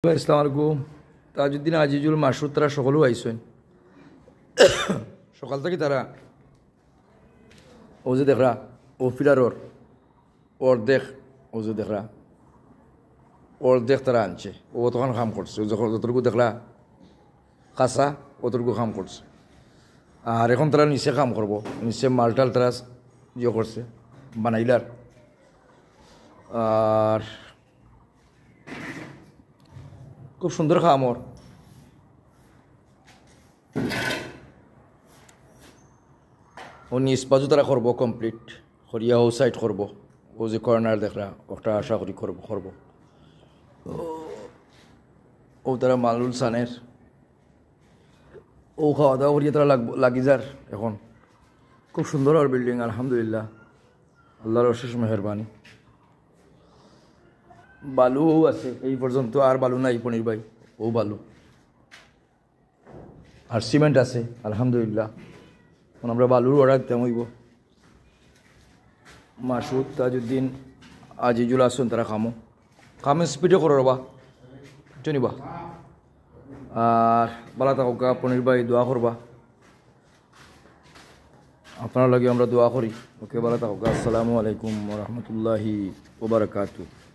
আসসালামু আলাইকুম। তাজউদ্দিন আজিজুল মাসুদ তারা সকলেও আইসেন সকাল থেকে। তারা ও যে দেখরা ও ফিলারর অর্ধেক, ও যে দেখরা অর্ধেক তারা আনছে, ও তখন কাম করছে। যখন যতটুকু দেখলা কাঁচা অতটুকু কাম করছে। আর এখন তারা নিচে কাম করবো, নিচে মালটাল তারা ইয়ে করছে বানাইলার। আর খুব সুন্দর খামর। ও নিজ বাজু তারা করবো কমপ্লিট করিয়া ও সাইড করবো। ও যে কর্নার দেখরা ওটা আশা করি করবো। ও তারা মালুল সানের ও খাওয়া দাওয়া করিয়া তারা লাগি যার। এখন খুব সুন্দর আর বিল্ডিং, আলহামদুলিল্লাহ, আল্লাহর অশেষ মেহরবানি। বালুও আছে এই পর্যন্ত, আর বালু নাই পনির ভাই, ও বালু আর সিমেন্ট আছে আলহামদুলিল্লাহ। এখন আমরা বালুর অর্ডার দিতে হইব। মাসুদ তাজউদ্দিন আজিজুল আসুন তারা কামে স্পিডে করো রবা নিবা। আর বালা থাকা পনির ভাই দোয়া করবা, আপনার লাগে আমরা দোয়া করি। ওকে, বালা থাকা। আসসালামু আলাইকুম ওয়া রাহমাতুল্লাহি ওয়া বারাকাতুহু।